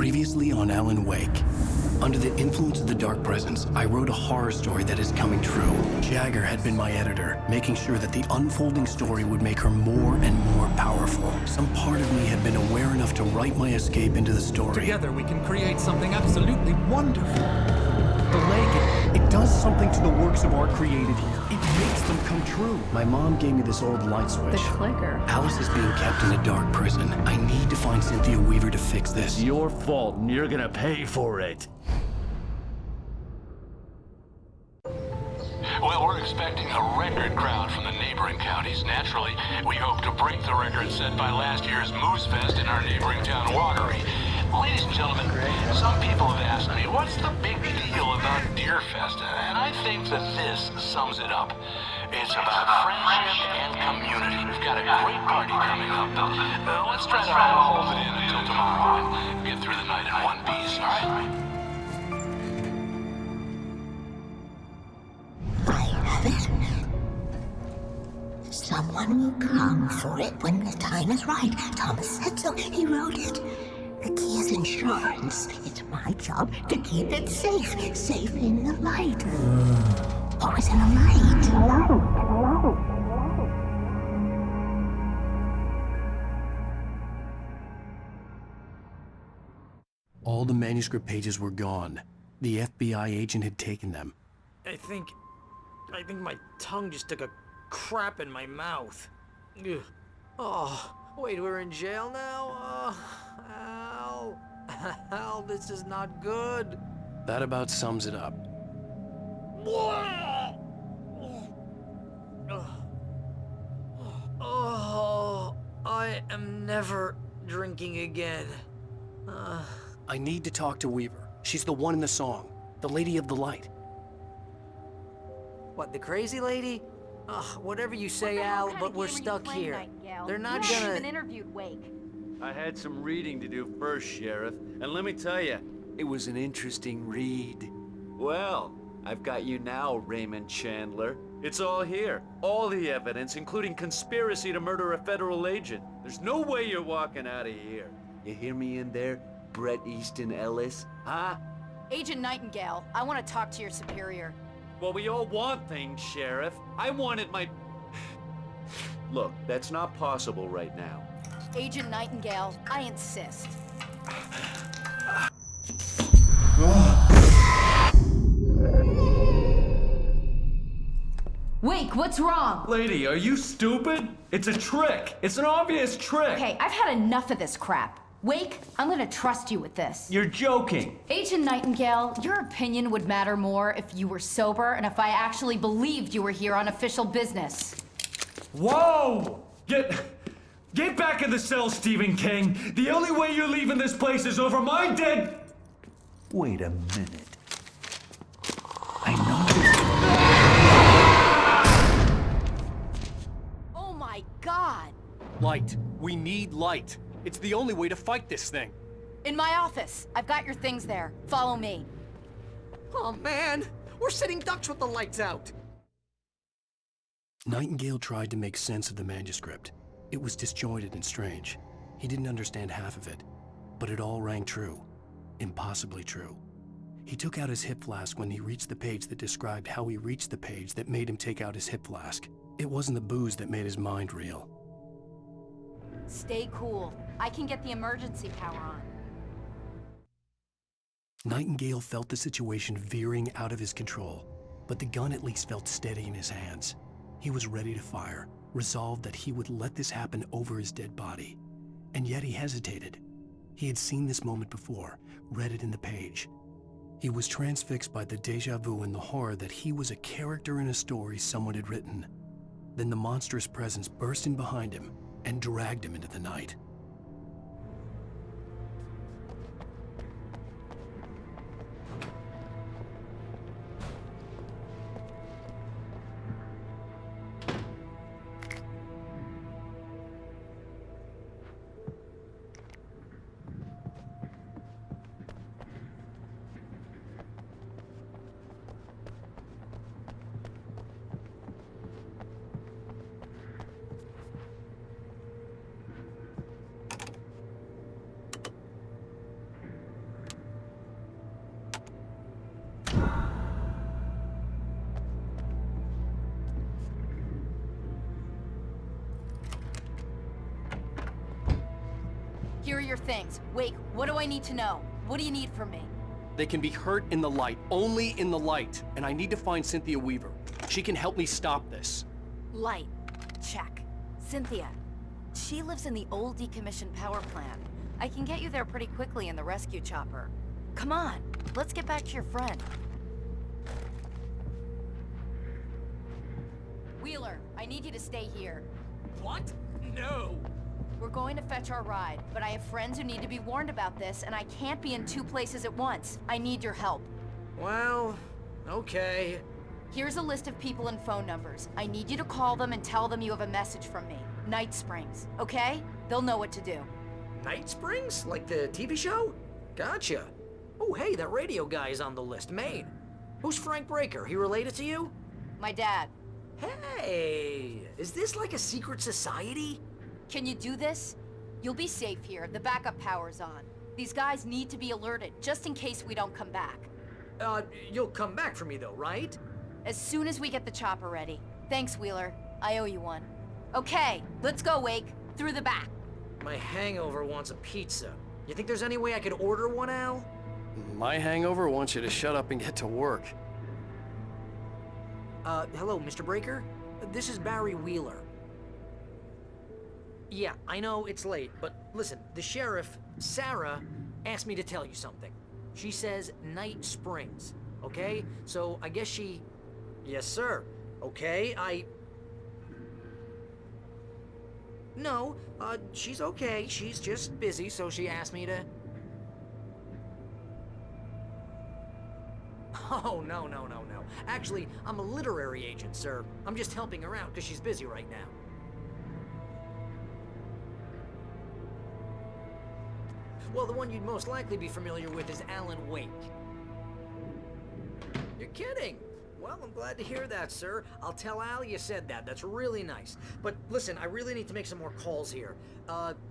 Previously on Alan Wake. Under the influence of the dark presence, I wrote a horror story that is coming true. Jagger had been my editor, making sure that the unfolding story would make her more and more powerful. Some part of me had been aware enough to write my escape into the story. Together we can create something absolutely wonderful. The lake, it does something to the works of art created here. It makes them come true. My mom gave me this old light switch. The clicker. Alice is being kept in a dark prison. I need to find Cynthia Weaver to fix this. It's your fault, and you're gonna pay for it. Well, we're expecting a record crowd from the neighboring counties. Naturally, we hope to break the record set by last year's Moose Fest in our neighboring town, Watery. Ladies and gentlemen, some people have asked me, what's the big deal about Deer Festa? And I think that this sums it up. It's about friendship and community. We've got a great party coming up, but let's try to hold it in until tomorrow and get through the night in one piece, all right? Someone will come for it when the time is right. Thomas said so. He wrote it. The key is insurance. It's my job to keep it safe. Safe in the light. Always in the light. Hello. All the manuscript pages were gone. The FBI agent had taken them. I think my tongue just took a crap in my mouth. Ugh. Oh, wait, we're in jail now? Al. Al, this is not good. That about sums it up. Oh, I am never drinking again. I need to talk to Weaver. She's the one in the song. The Lady of the Light. What, the crazy lady? Whatever you say, Al, but we're stuck here. They're not You haven't gonna... even interviewed Wake. I had some reading to do first, Sheriff, and let me tell you, it was an interesting read. Well, I've got you now, Raymond Chandler. It's all here. All the evidence, including conspiracy to murder a federal agent. There's no way you're walking out of here. You hear me in there, Bret Easton Ellis? Huh? Agent Nightingale, I want to talk to your superior. Well, we all want things, Sheriff. I wanted my... Look, that's not possible right now. Agent Nightingale, I insist. Wake, what's wrong? Lady, are you stupid? It's a trick. It's an obvious trick. Okay, I've had enough of this crap. Wake, I'm gonna trust you with this. You're joking. Agent Nightingale, your opinion would matter more if you were sober and if I actually believed you were here on official business. Whoa! Get back in the cell, Stephen King. The only way you're leaving this place is over my dead... Wait a minute. I know... Oh my God! Light. We need light. It's the only way to fight this thing. In my office. I've got your things there. Follow me. Oh man, we're sitting ducks with the lights out. Nightingale tried to make sense of the manuscript. It was disjointed and strange. He didn't understand half of it, but it all rang true. Impossibly true. He took out his hip flask when he reached the page that described how he reached the page that made him take out his hip flask. It wasn't the booze that made his mind reel. Stay cool. I can get the emergency power on. Nightingale felt the situation veering out of his control, but the gun at least felt steady in his hands. He was ready to fire, resolved that he would let this happen over his dead body. And yet he hesitated. He had seen this moment before, read it in the page. He was transfixed by the déjà vu and the horror that he was a character in a story someone had written. Then the monstrous presence burst in behind him and dragged him into the night. things. Wake, what do I need to know? What do you need from me? They can be hurt in the light, only in the light. And I need to find Cynthia Weaver. She can help me stop this. Light. Check. Cynthia. She lives in the old decommissioned power plant. I can get you there pretty quickly in the rescue chopper. Come on, let's get back to your friend. Wheeler, I need you to stay here. What? No. We're going to fetch our ride, but I have friends who need to be warned about this, and I can't be in 2 places at once. I need your help. Well, okay. Here's a list of people and phone numbers. I need you to call them and tell them you have a message from me. Night Springs, okay? They'll know what to do. Night Springs? Like the TV show? Gotcha. Oh, hey, that radio guy is on the list. Maine. Who's Frank Breaker? He related to you? My dad. Hey, is this like a secret society? Can you do this? You'll be safe here. The backup power's on. These guys need to be alerted, just in case we don't come back. You'll come back for me though, right? As soon as we get the chopper ready. Thanks, Wheeler. I owe you one. Okay, let's go, Wake. Through the back. My hangover wants a pizza. You think there's any way I could order one, Al? My hangover wants you to shut up and get to work. Hello, Mr. Breaker? This is Barry Wheeler. Yeah, I know it's late, but listen, the sheriff, Sarah, asked me to tell you something. She says Night Springs, okay? So I guess she... Yes, sir. Okay, No, she's okay. She's just busy, so she asked me to... Oh, no. Actually, I'm a literary agent, sir. I'm just helping her out because she's busy right now. Well, the one you'd most likely be familiar with is Alan Wake. You're kidding? Well, I'm glad to hear that, sir. I'll tell Al you said that. That's really nice. But listen, I really need to make some more calls here.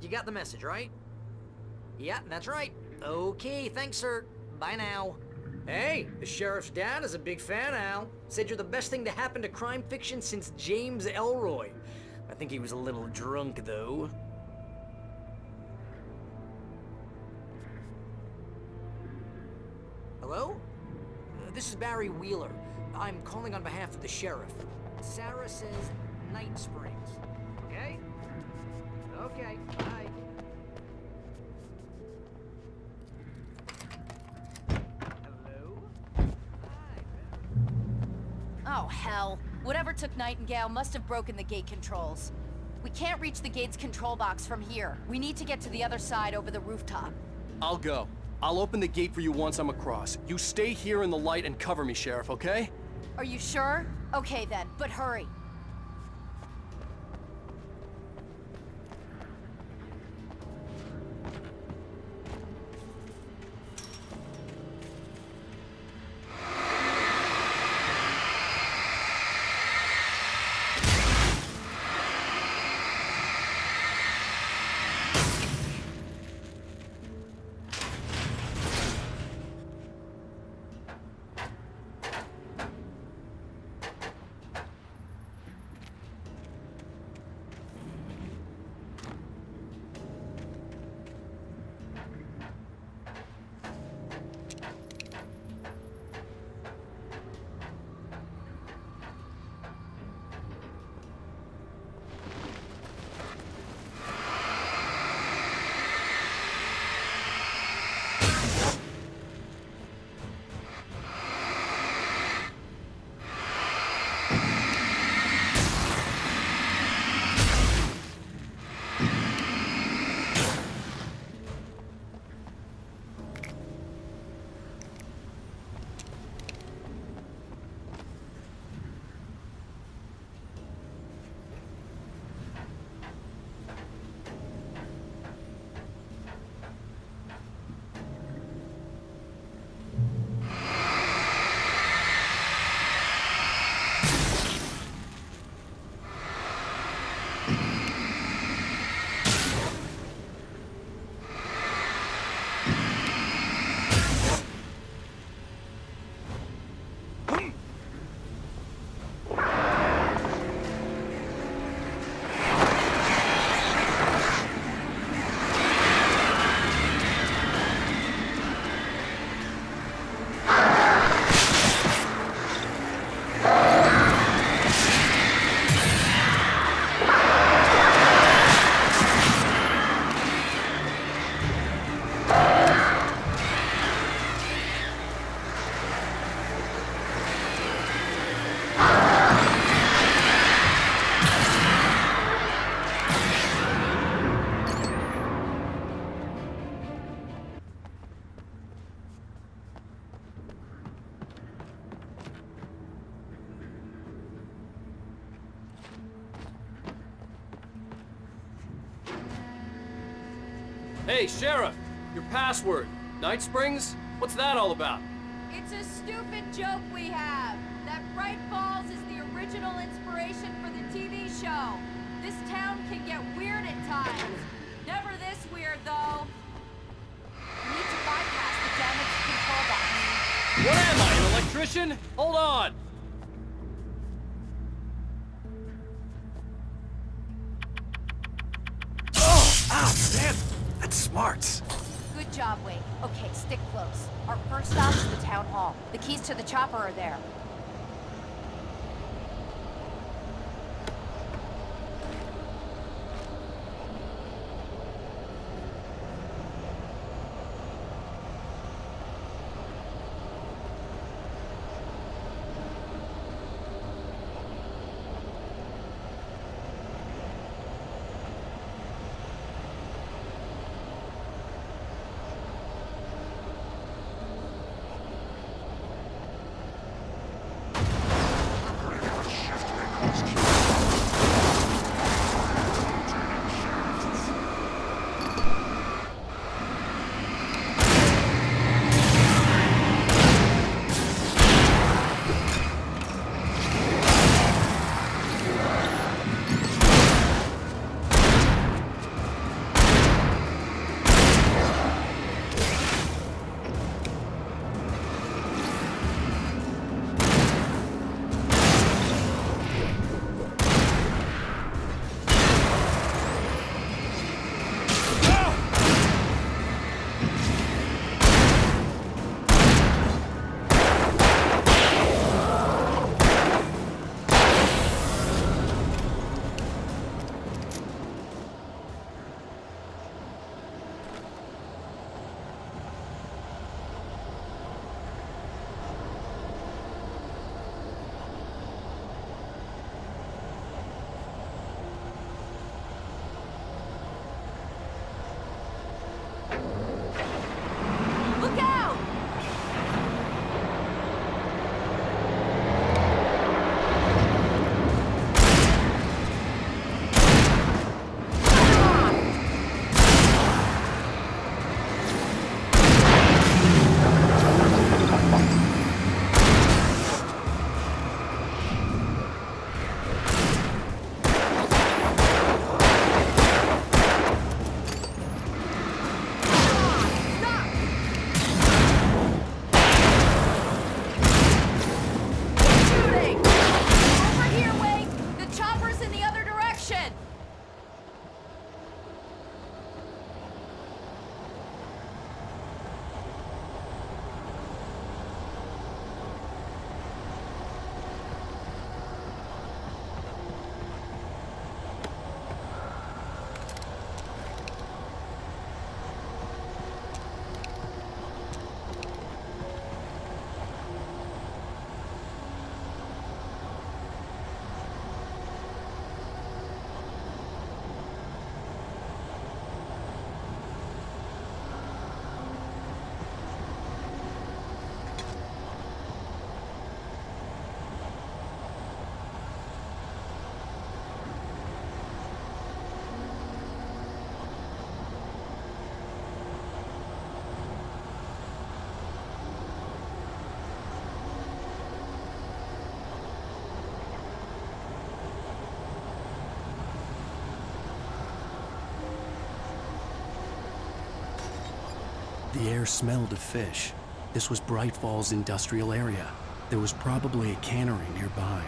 You got the message, right? Yeah, that's right. Okay, thanks, sir. Bye now. Hey, the sheriff's dad is a big fan, Al. Said you're the best thing to happen to crime fiction since James Elroy. I think he was a little drunk, though. Hello? This is Barry Wheeler. I'm calling on behalf of the sheriff. Sarah says Night Springs. Okay? Okay, bye. Hello? Hi. Oh, hell. Whatever took Nightingale must have broken the gate controls. We can't reach the gate's control box from here. We need to get to the other side over the rooftop. I'll go. I'll open the gate for you once I'm across. You stay here in the light and cover me, Sheriff, okay? Are you sure? Okay then, but hurry. Hey, Sheriff! Your password. Night Springs? What's that all about? It's a stupid joke we have. That Bright Falls is the original inspiration for the TV show. This town can get weird at times. Never this weird, though. You need to bypass the damaged control box. What am I, an electrician? Hold on! Oh! Ow, man! That's smart. Good job, Wade. Okay, stick close. Our first stop is the town hall. The keys to the chopper are there. The air smelled of fish. This was Bright Falls industrial area. There was probably a cannery nearby.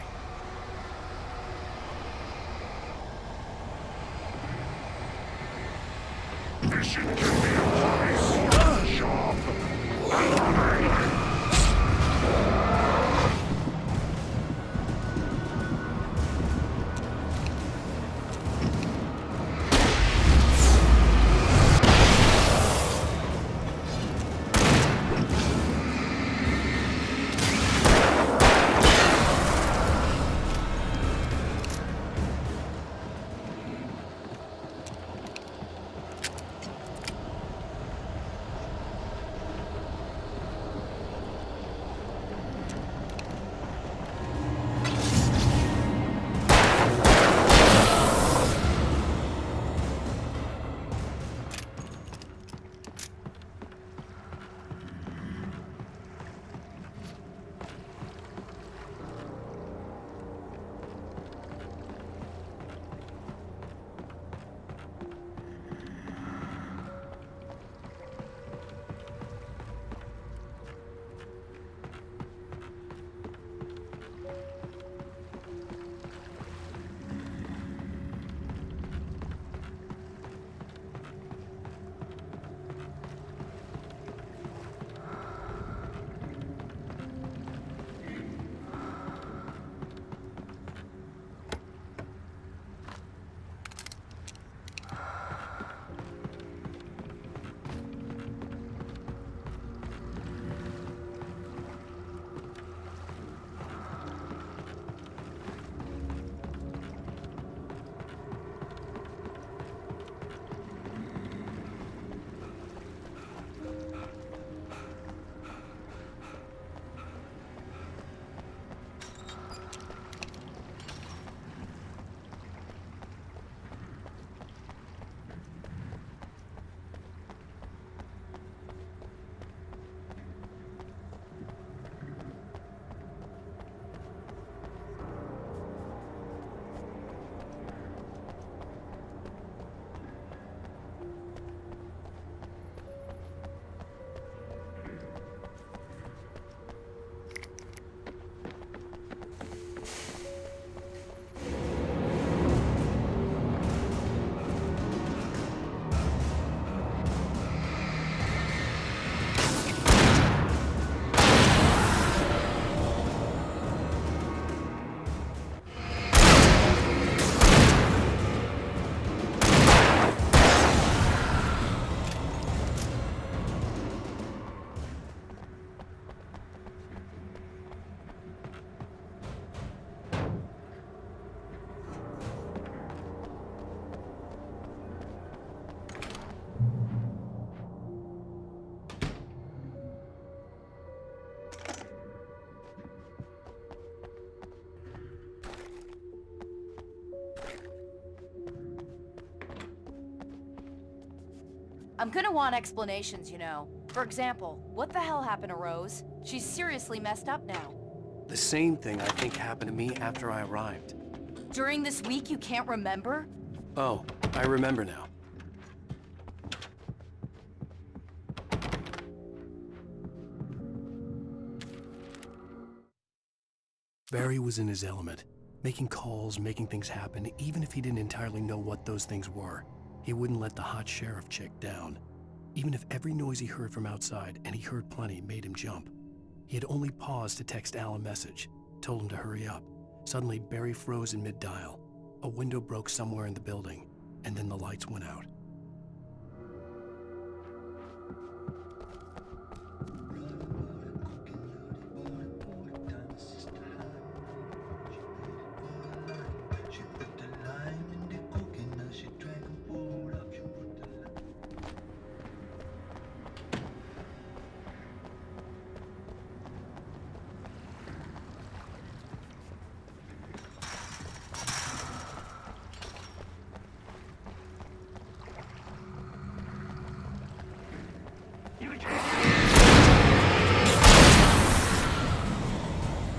I'm gonna want explanations, you know. For example, what the hell happened to Rose? She's seriously messed up now. The same thing I think happened to me after I arrived. During this week you can't remember? Oh, I remember now. Barry was in his element, making calls, making things happen, even if he didn't entirely know what those things were. He wouldn't let the hot sheriff chick down. Even if every noise he heard from outside, and he heard plenty, made him jump. He had only paused to text Al a message, told him to hurry up. Suddenly, Barry froze in mid-dial. A window broke somewhere in the building, and then the lights went out.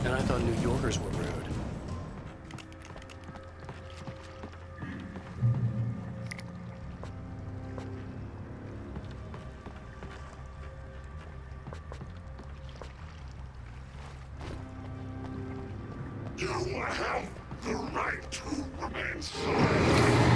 And I thought New Yorkers were rude. You have the right to remain silent.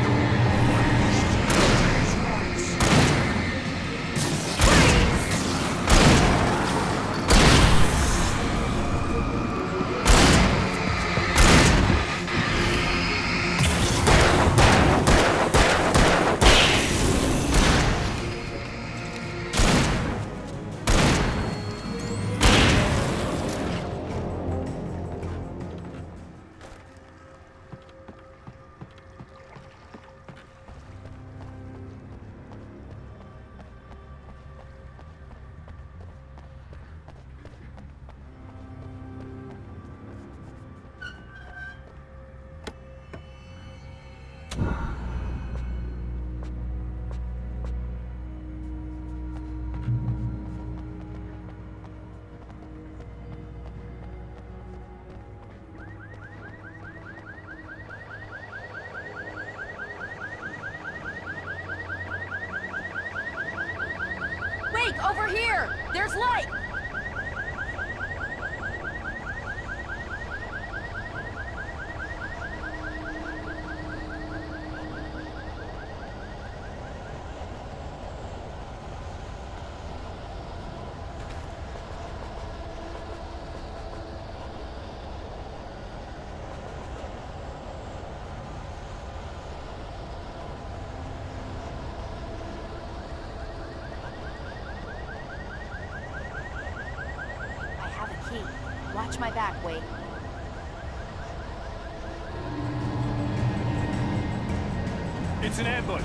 Over here! There's light! Watch my back, Wade. It's an ambush.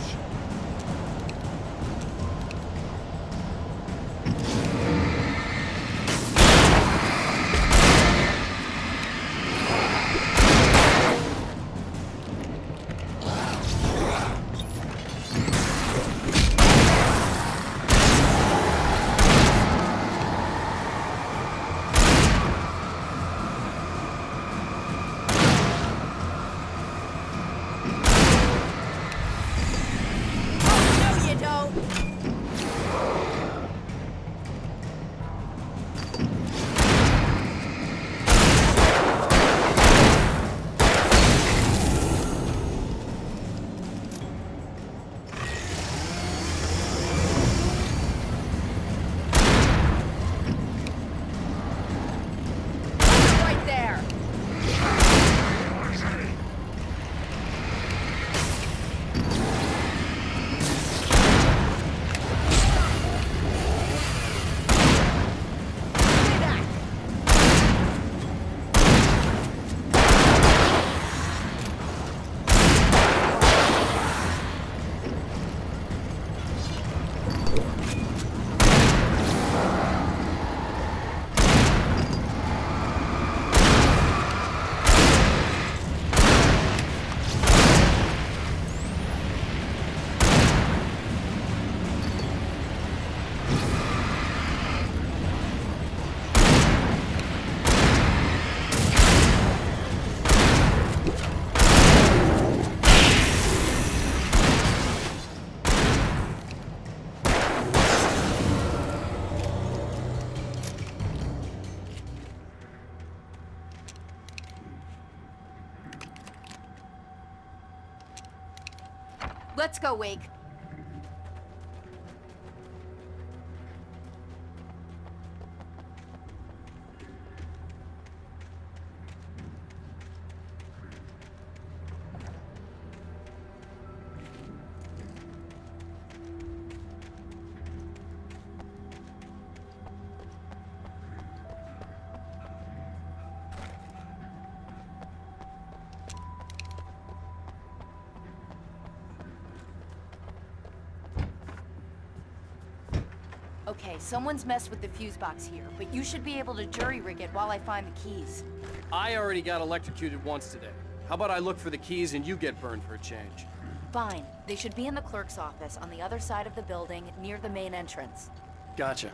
Let's go, Wake. Okay, someone's messed with the fuse box here, but you should be able to jury-rig it while I find the keys. I already got electrocuted once today. How about I look for the keys and you get burned for a change? Fine. They should be in the clerk's office on the other side of the building, near the main entrance. Gotcha.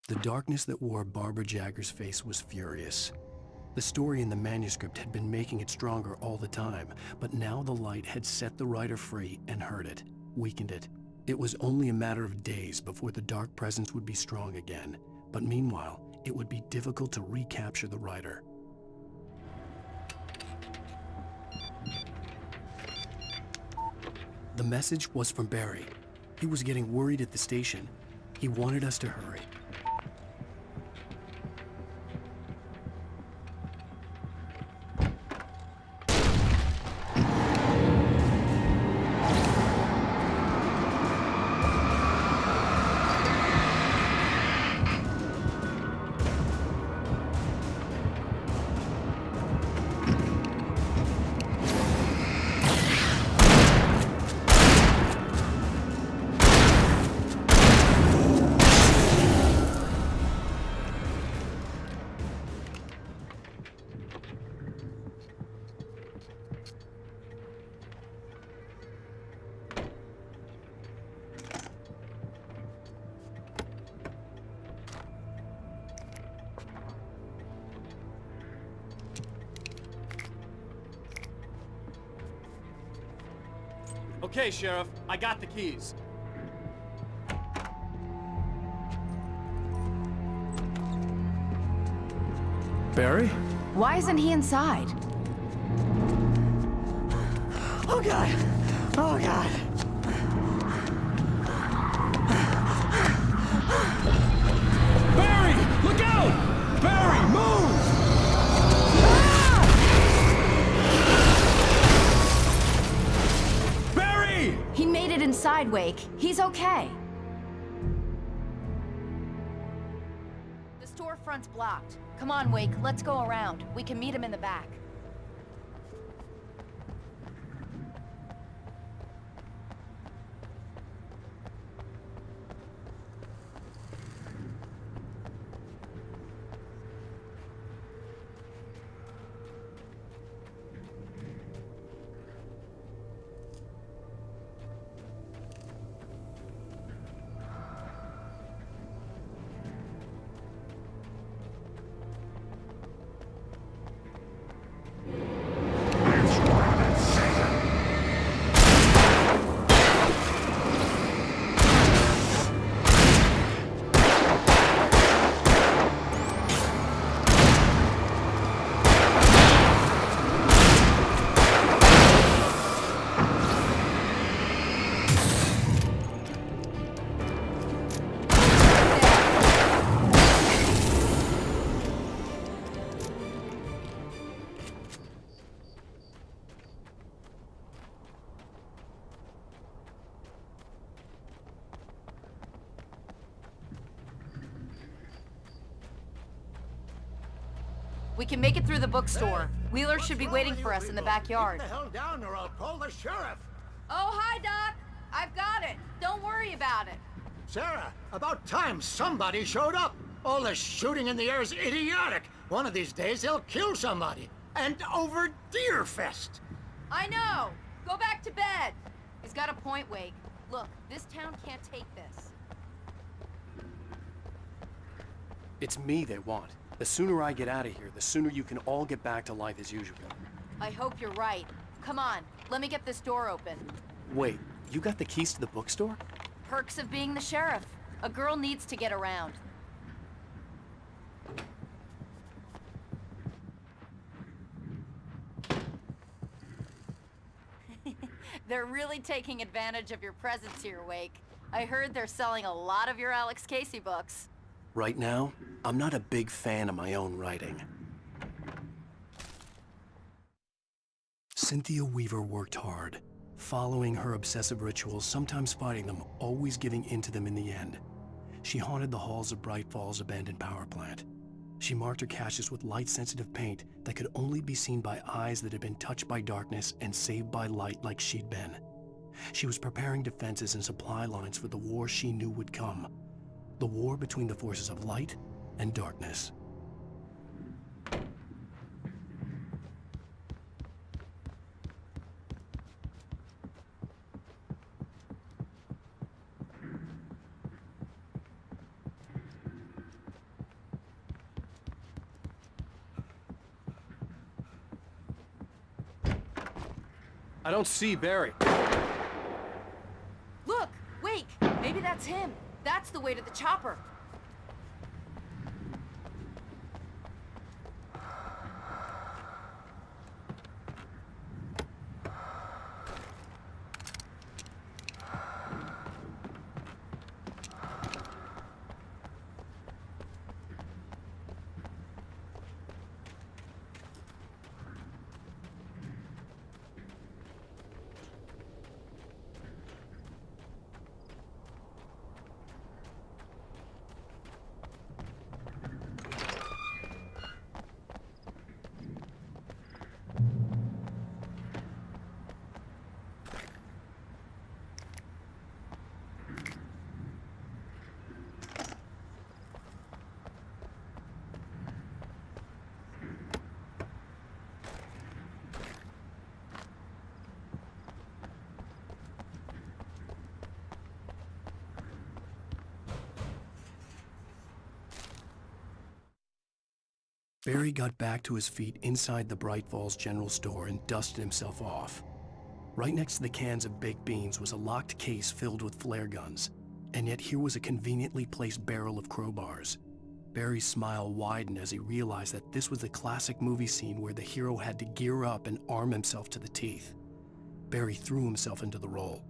The darkness that wore Barbara Jagger's face was furious. The story in the manuscript had been making it stronger all the time, but now the light had set the writer free and hurt it, weakened it. It was only a matter of days before the dark presence would be strong again, but meanwhile, it would be difficult to recapture the writer. The message was from Barry. He was getting worried at the station. He wanted us to hurry. Okay, Sheriff, I got the keys. Barry? Why isn't he inside? Oh God! Oh God! Barry! Look out! Barry, move! Barry! He made it inside, Wake. He's okay. The storefront's blocked. Come on, Wake, let's go around. We can meet him in the back. We can make it through the bookstore. Wheeler should be waiting for us in the backyard. Keep the hell down or I'll call the sheriff. Oh, hi, Doc. I've got it. Don't worry about it. Sarah, about time somebody showed up. All this shooting in the air is idiotic. One of these days they'll kill somebody. And over Deerfest. I know. Go back to bed. He's got a point, Wake. Look, this town can't take this. It's me they want. The sooner I get out of here, the sooner you can all get back to life as usual. I hope you're right. Come on, Let me get this door open. Wait, you got the keys to the bookstore? Perks of being the sheriff. A girl needs to get around. They're really taking advantage of your presence here, Wake. I heard they're selling a lot of your Alex Casey books. Right now, I'm not a big fan of my own writing. Cynthia Weaver worked hard, following her obsessive rituals, sometimes fighting them, always giving in to them in the end. She haunted the halls of Bright Falls abandoned power plant. She marked her caches with light-sensitive paint that could only be seen by eyes that had been touched by darkness and saved by light like she'd been. She was preparing defenses and supply lines for the war she knew would come. The war between the forces of light and darkness. I don't see Barry. Look! Wake! Maybe that's him. That's the way to the chopper. Barry got back to his feet inside the Bright Falls General Store and dusted himself off. Right next to the cans of baked beans was a locked case filled with flare guns, and yet here was a conveniently placed barrel of crowbars. Barry's smile widened as he realized that this was the classic movie scene where the hero had to gear up and arm himself to the teeth. Barry threw himself into the role.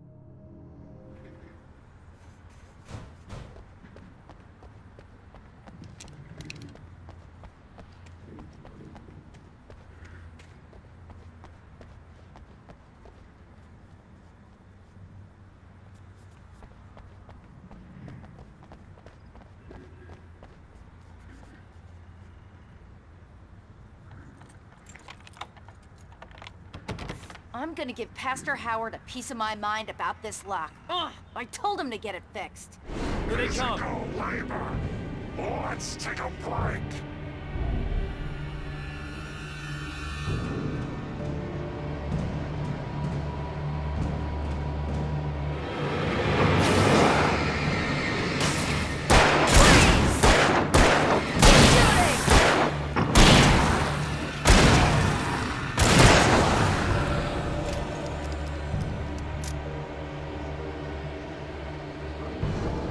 I'm gonna give Pastor Howard a piece of my mind about this lock. Ugh! I told him to get it fixed. Here they come. Physical labor. Let's take a break.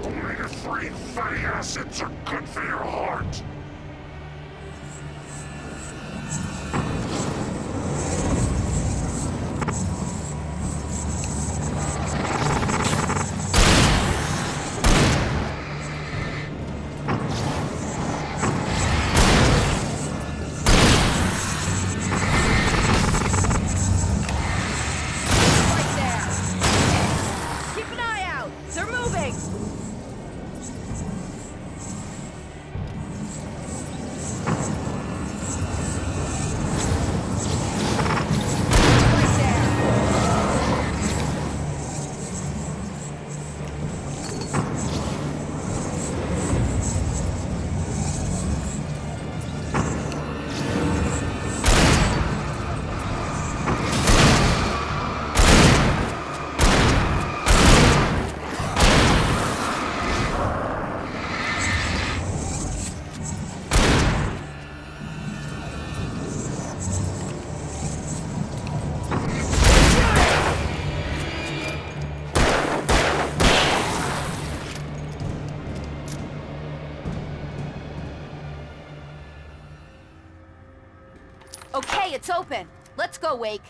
Omega-3 fatty acids are good for your heart. Right there! Keep an eye out! They're moving! Okay, it's open. Let's go, Wake.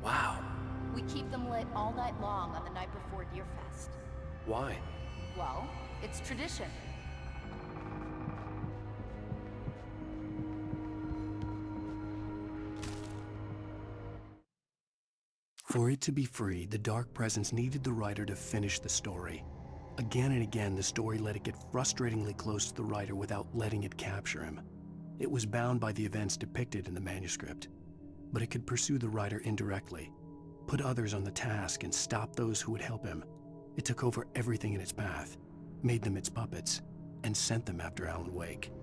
Wow. We keep them lit all night long on the night before Deerfest. Why? Well, it's tradition. For it to be free, the dark presence needed the writer to finish the story. Again and again, the story let it get frustratingly close to the writer without letting it capture him. It was bound by the events depicted in the manuscript, but it could pursue the writer indirectly, put others on the task, and stop those who would help him. It took over everything in its path, made them its puppets, and sent them after Alan Wake.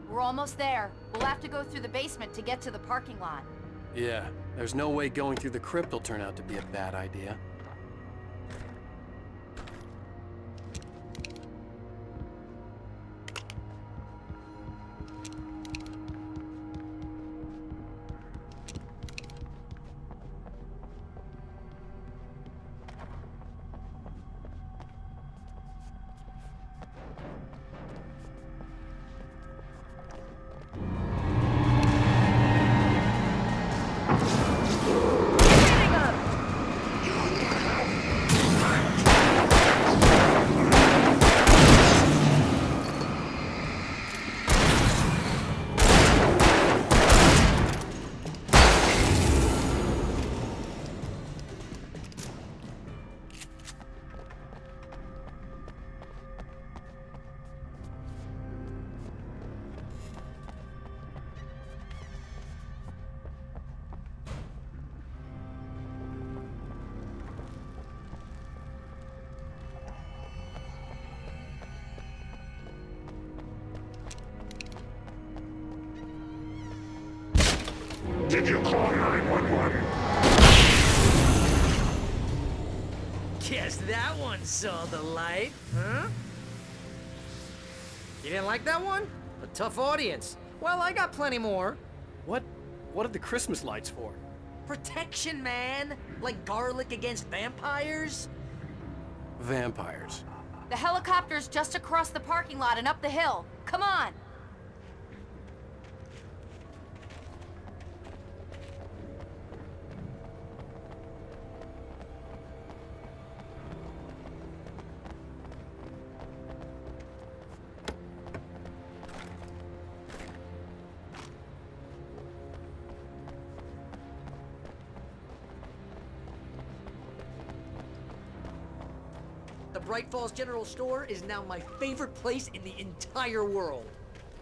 We're almost there. We'll have to go through the basement to get to the parking lot. Yeah, there's no way going through the crypt will turn out to be a bad idea. Did you call 911? Guess that one saw the light, huh? You didn't like that one? A tough audience. Well, I got plenty more. What are the Christmas lights for? Protection, man. Like garlic against vampires. Vampires. The helicopter's just across the parking lot and up the hill. Come on! The Bright Falls General Store is now my favorite place in the entire world.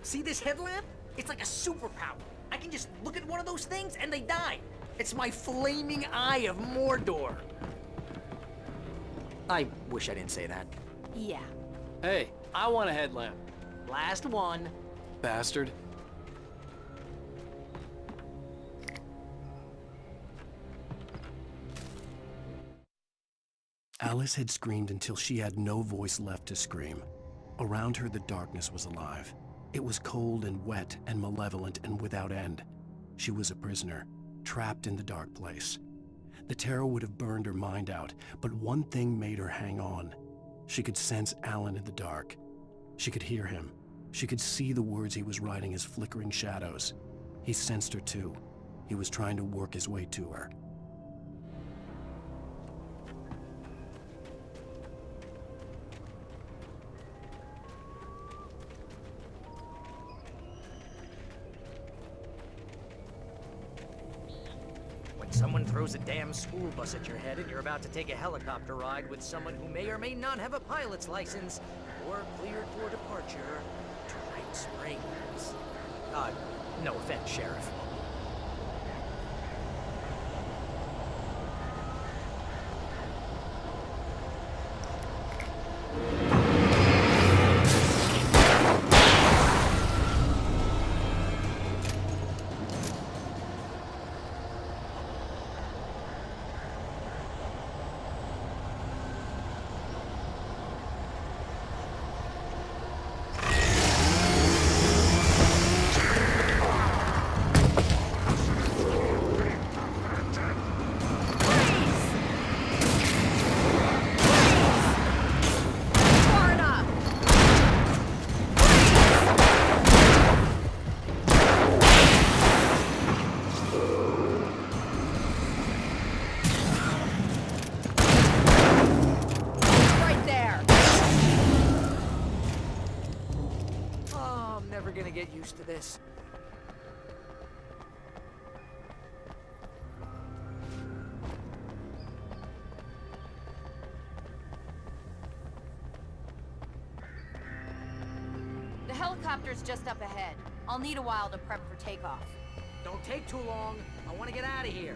See this headlamp? It's like a superpower. I can just look at one of those things and they die. It's my flaming eye of Mordor. I wish I didn't say that. Yeah. Hey, I want a headlamp. Last one. Bastard. Alice had screamed until she had no voice left to scream. Around her, the darkness was alive. It was cold and wet and malevolent and without end. She was a prisoner, trapped in the dark place. The terror would have burned her mind out, but one thing made her hang on. She could sense Alan in the dark. She could hear him. She could see the words he was writing as flickering shadows. He sensed her too. He was trying to work his way to her. Someone throws a damn school bus at your head and you're about to take a helicopter ride with someone who may or may not have a pilot's license or cleared for departure. Tribe Springs. No offense, Sheriff. this. The helicopter's just up ahead. I'll need a while to prep for takeoff. Don't take too long. I want to get out of here.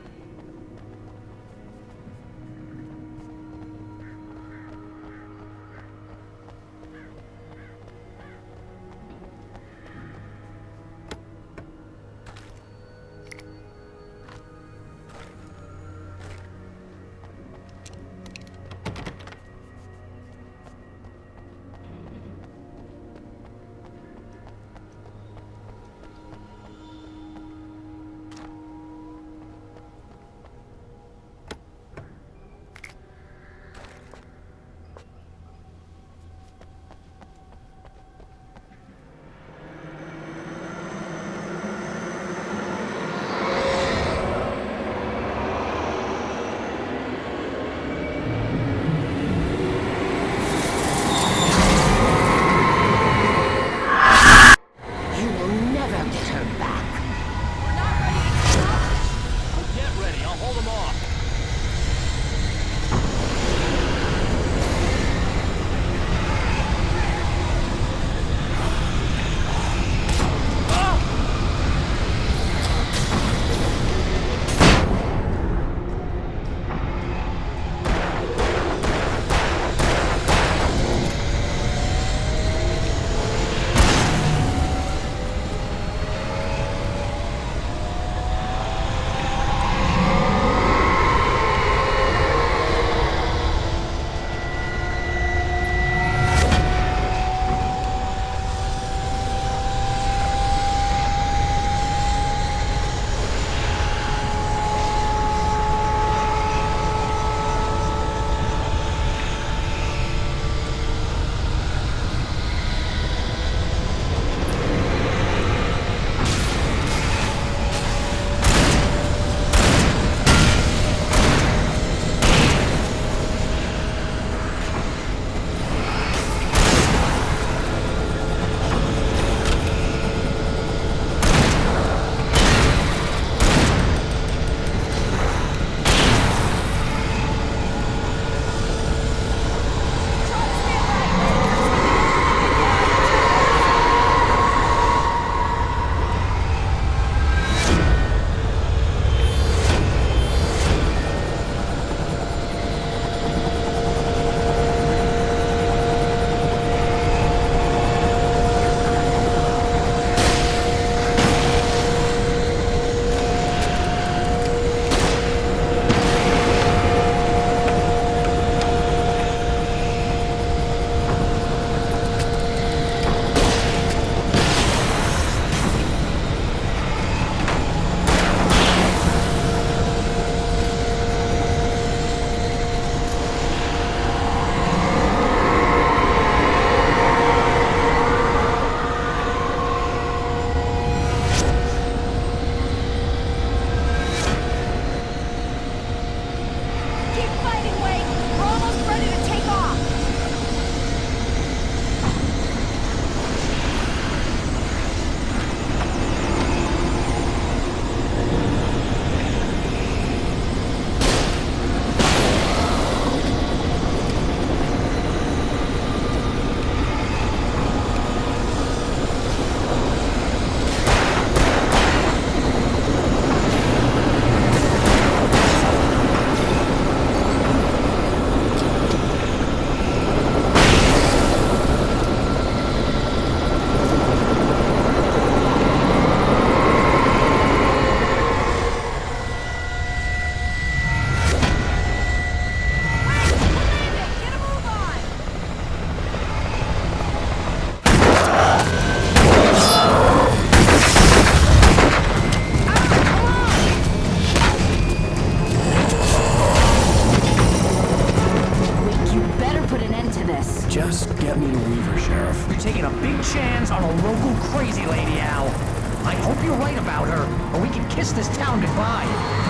kiss this town goodbye.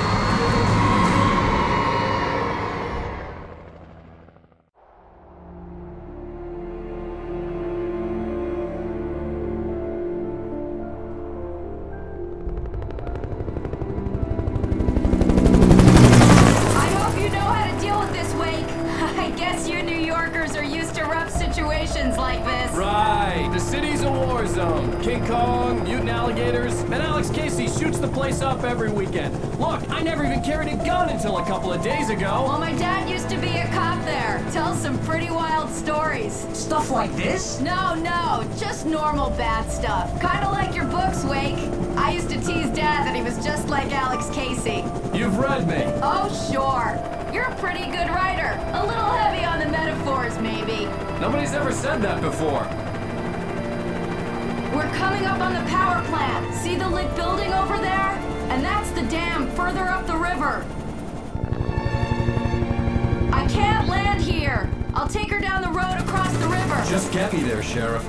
investigators, and Alex Casey shoots the place up every weekend. Look, I never even carried a gun until a couple of days ago. Well, my dad used to be a cop there. Tells some pretty wild stories. Stuff like this? No, just normal bad stuff. Kinda like your books, Wake. I used to tease Dad that he was just like Alex Casey. You've read me. Oh, sure. You're a pretty good writer. A little heavy on the metaphors, maybe. Nobody's ever said that before. We're coming up on the power plant. See the lit building over there? And that's the dam further up the river. I can't land here. I'll take her down the road across the river. Just get me there, Sheriff.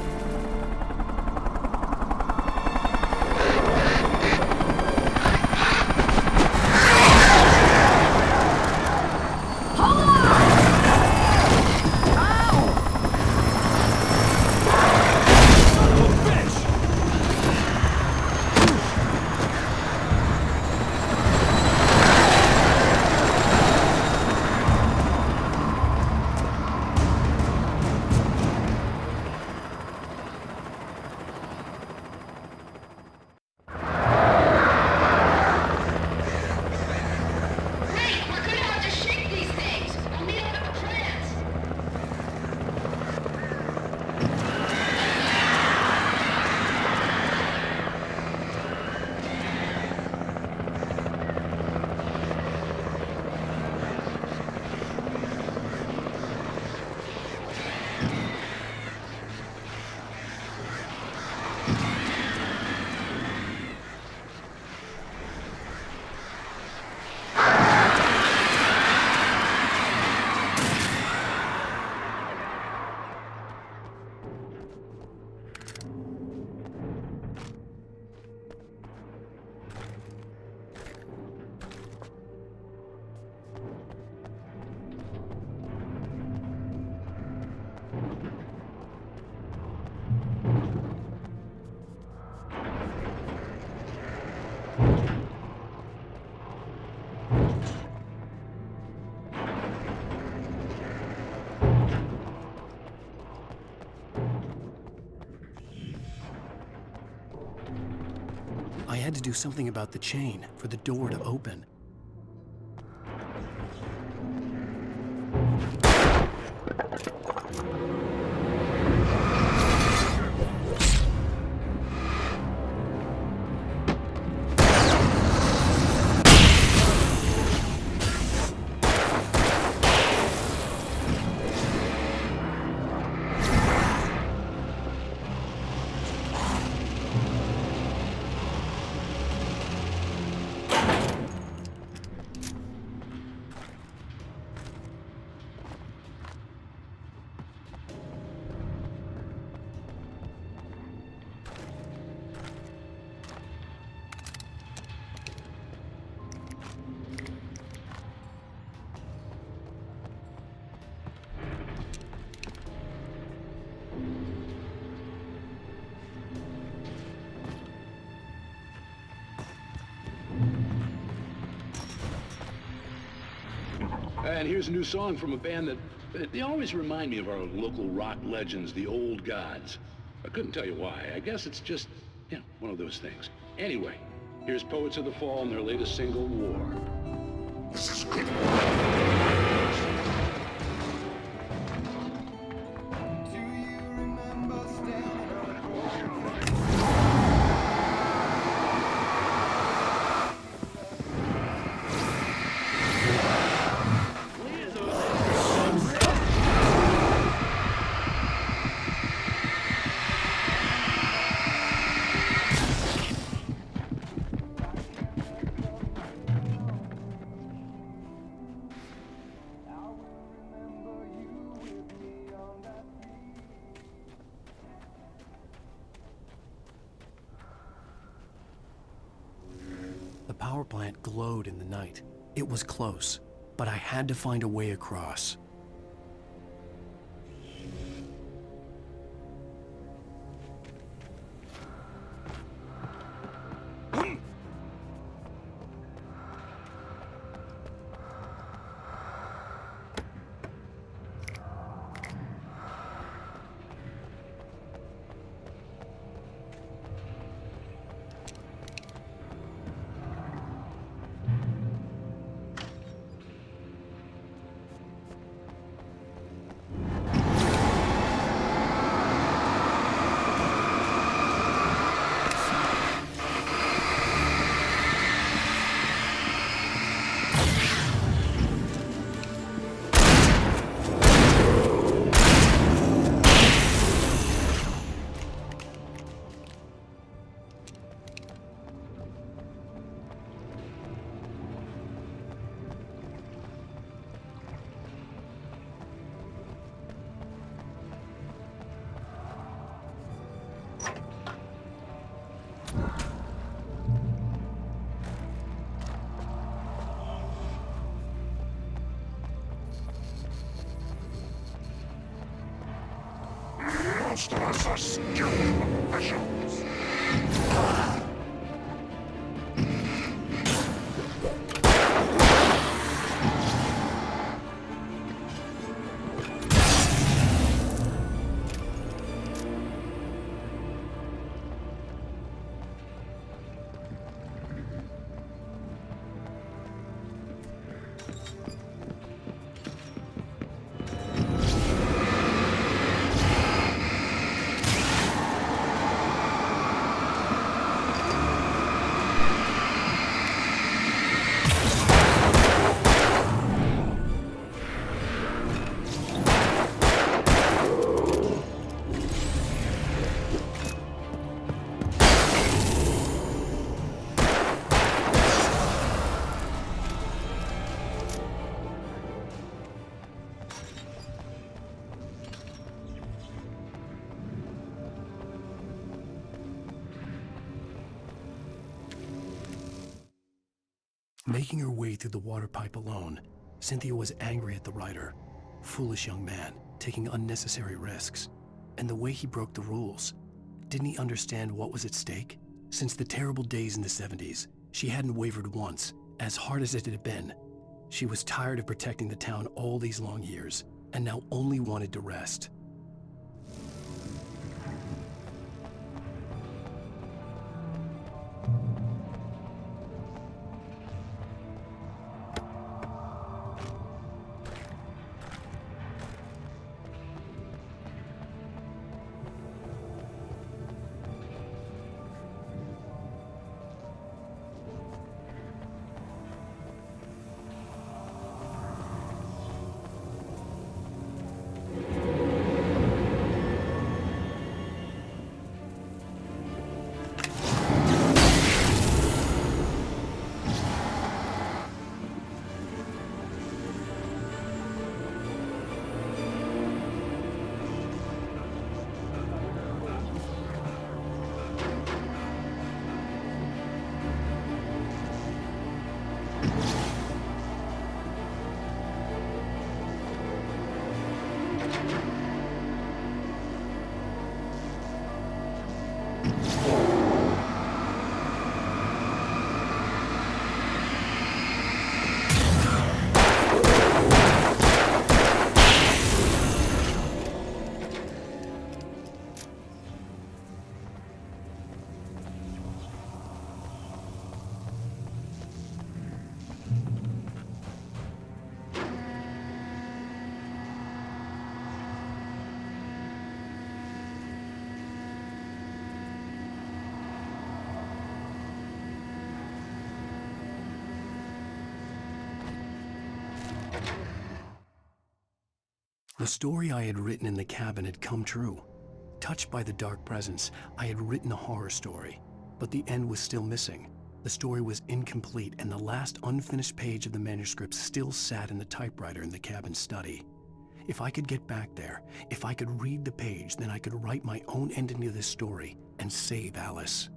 I had to do something about the chain for the door to open. And here's a new song from a band that they always remind me of our local rock legends, the Old Gods. I couldn't tell you why. I guess it's just, one of those things. Anyway, here's Poets of the Fall and their latest single, War. This is good. The power plant glowed in the night. It was close, but I had to find a way across. monsters are skillful professionals. Making her way through the water pipe alone, Cynthia was angry at the writer. Foolish young man, taking unnecessary risks. And the way he broke the rules. Didn't he understand what was at stake? Since the terrible days in the 70s, she hadn't wavered once, as hard as it had been. She was tired of protecting the town all these long years, and now only wanted to rest. The story I had written in the cabin had come true. Touched by the dark presence, I had written a horror story, but the end was still missing. The story was incomplete, and the last unfinished page of the manuscript still sat in the typewriter in the cabin study. If I could get back there, if I could read the page, then I could write my own ending to this story and save Alice.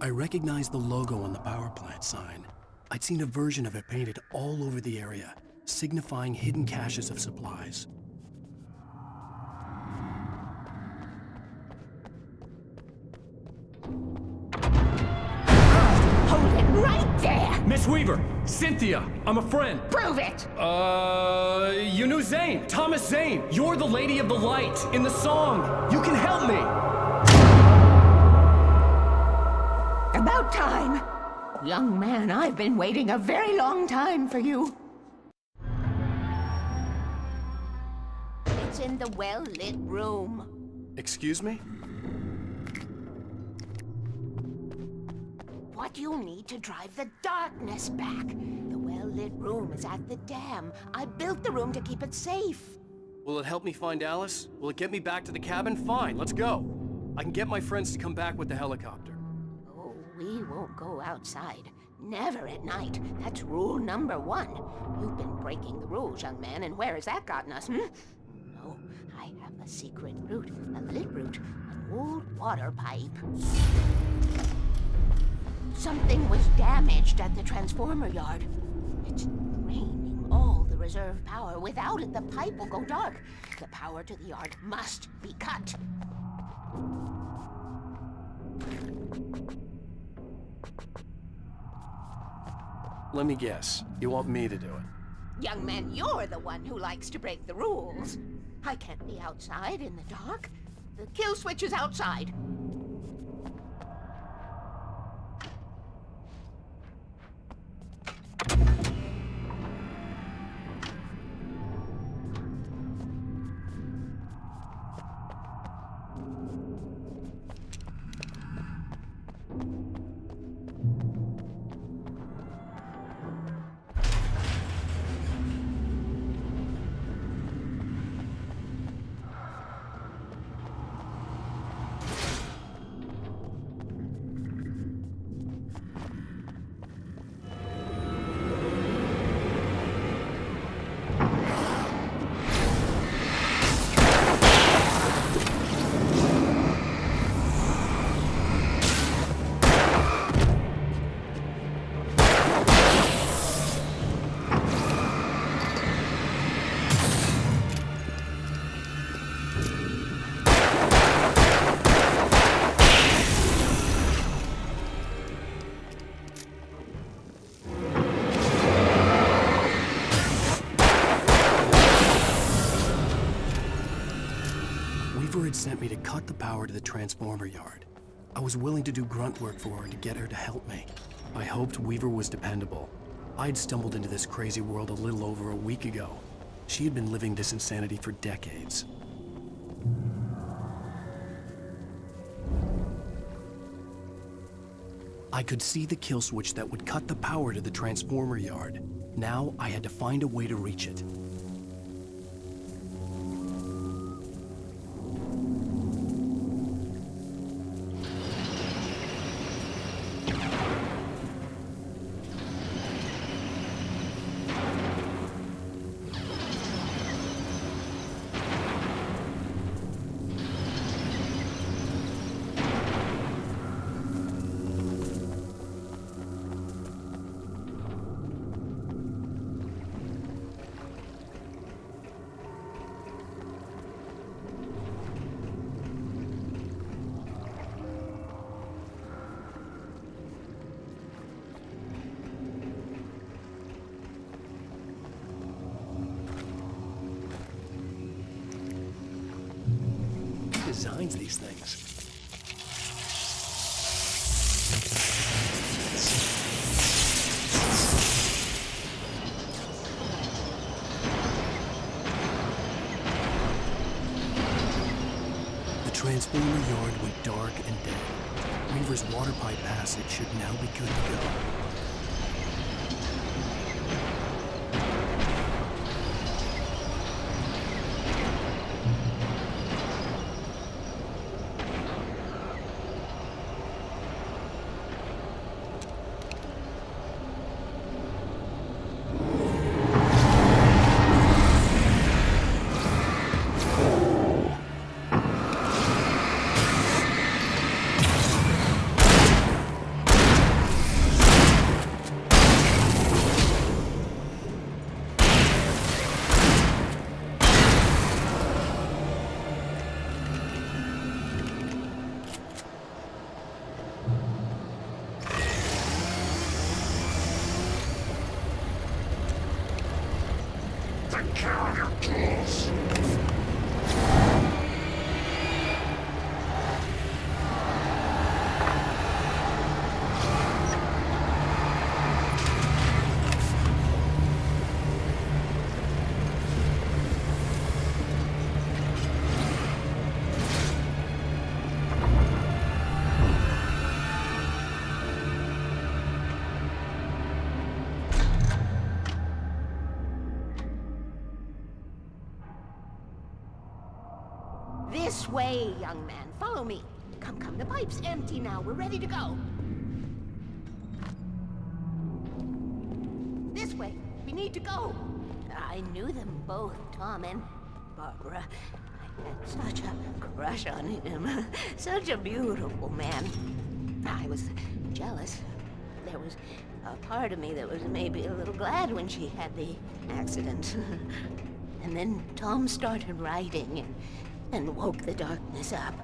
I recognized the logo on the power plant sign. I'd seen a version of it painted all over the area, signifying hidden caches of supplies. Hold it right there! Miss Weaver, Cynthia, I'm a friend. Prove it! You knew Zane, Thomas Zane. You're the Lady of the Light in the song. You can help me. About time. Young man, I've been waiting a very long time for you. It's in the well-lit room. Excuse me? What you'll need to drive the darkness back. The well-lit room is at the dam. I built the room to keep it safe. Will it help me find Alice? Will it get me back to the cabin? Fine, let's go. I can get my friends to come back with the helicopter. Oh, we won't go outside. Never at night. That's rule number 1. You've been breaking the rules, young man, and where has that gotten us, No, I have a secret route, a lit route, an old water pipe. Something was damaged at the transformer yard. It's draining all the reserve power. Without it, the pipe will go dark. The power to the yard must be cut. Let me guess. You want me to do it? Young man, you're the one who likes to break the rules. I can't be outside in the dark. The kill switch is outside. Sent me to cut the power to the transformer yard. I was willing to do grunt work for her to get her to help me. I hoped Weaver was dependable. I'd stumbled into this crazy world a little over a week ago. She had been living this insanity for decades. I could see the kill switch that would cut the power to the transformer yard. Now I had to find a way to reach it. Designs these things. The transformer yard went dark and dead. Weaver's water pipe passage should now be good to go. way, young man. Follow me. Come, come, the pipe's empty now. We're ready to go. This way. We need to go. I knew them both, Tom and Barbara. I had such a crush on him. Such a beautiful man. I was jealous. There was a part of me that was maybe a little glad when she had the accident. And then Tom started writing and woke the darkness up.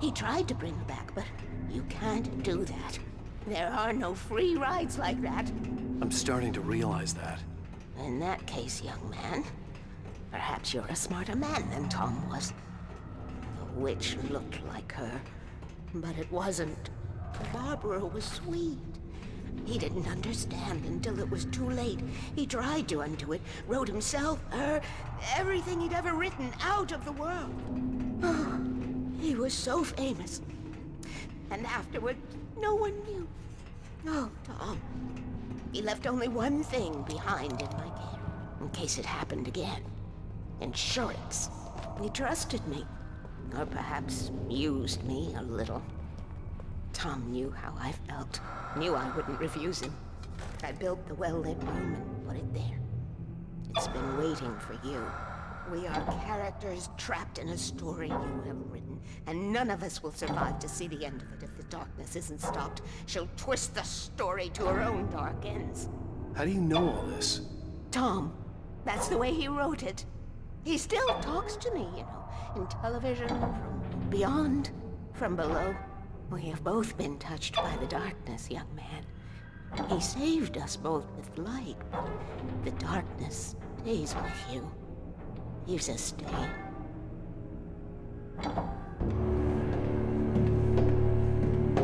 He tried to bring her back, but you can't do that. There are no free rides like that. I'm starting to realize that. In that case, young man, perhaps you're a smarter man than Tom was. The witch looked like her, but it wasn't. Barbara was sweet. He didn't understand until it was too late. He tried to undo it, wrote himself, her, everything he'd ever written out of the world. He was so famous. And afterward, no one knew. Oh, Tom. He left only one thing behind in my care, in case it happened again. Insurance. He trusted me. Or perhaps used me a little. Tom knew how I felt. Knew I wouldn't refuse him. I built the well-lit room and put it there. It's been waiting for you. We are characters trapped in a story you have written, and none of us will survive to see the end of it if the darkness isn't stopped. She'll twist the story to her own dark ends. How do you know all this? Tom, that's the way he wrote it. He still talks to me, you know, in television, from beyond, from below. We have both been touched by the darkness, young man. He saved us both with light. The darkness stays with you. Leaves a stain.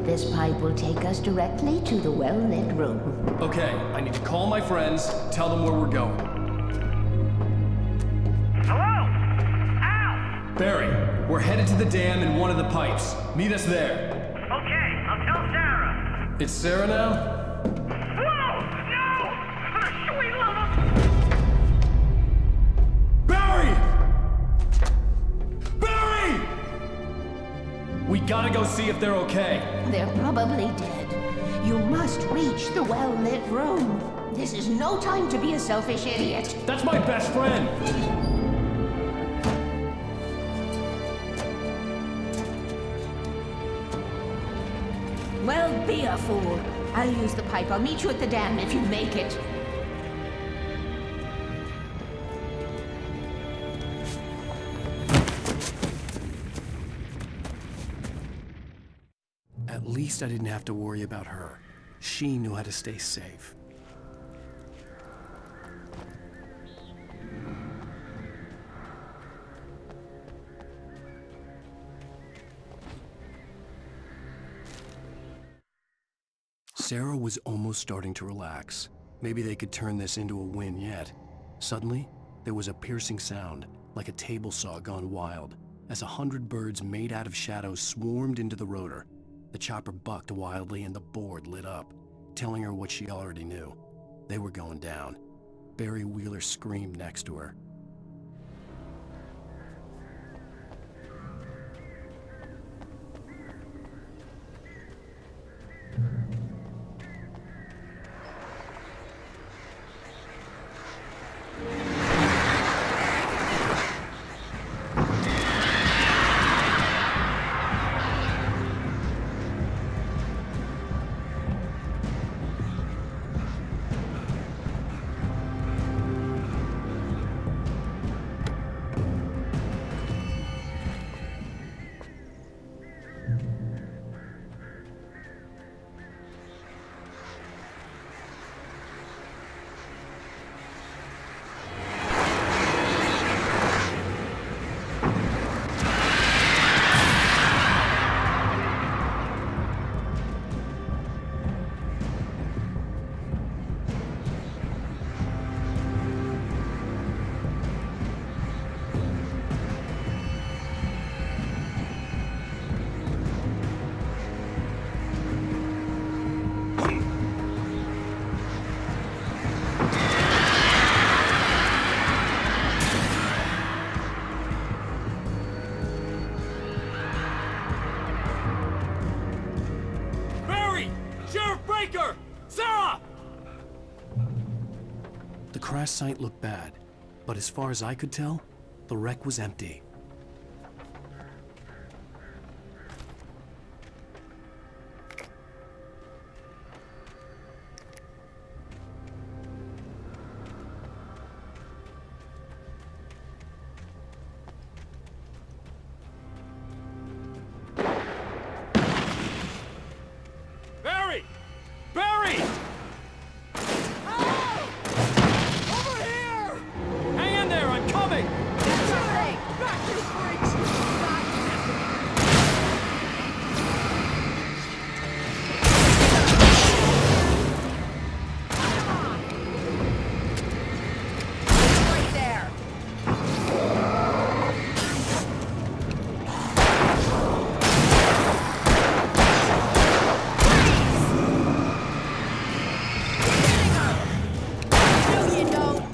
This pipe will take us directly to the well-lit room. Okay, I need to call my friends, tell them where we're going. Hello? Al! Barry, we're headed to the dam in one of the pipes. Meet us there. Okay, I'll tell Sarah. It's Sarah now? Whoa! No! For the sweet love of... Barry! Barry! We gotta go see if they're okay. They're probably dead. You must reach the well-lit room. This is no time to be a selfish idiot. That's my best friend! Well, be a fool. I'll use the pipe. I'll meet you at the dam if you make it. At least I didn't have to worry about her. She knew how to stay safe. Sarah was almost starting to relax. Maybe they could turn this into a win yet. Suddenly, there was a piercing sound, like a table saw gone wild, as 100 birds made out of shadows swarmed into the rotor. The chopper bucked wildly and the board lit up, telling her what she already knew. They were going down. Barry Wheeler screamed next to her. crash site looked bad, but as far as I could tell, the wreck was empty. Barry! Barry! Over here! Hang in there, I'm coming! Back to the brakes! Right there. No, you don't.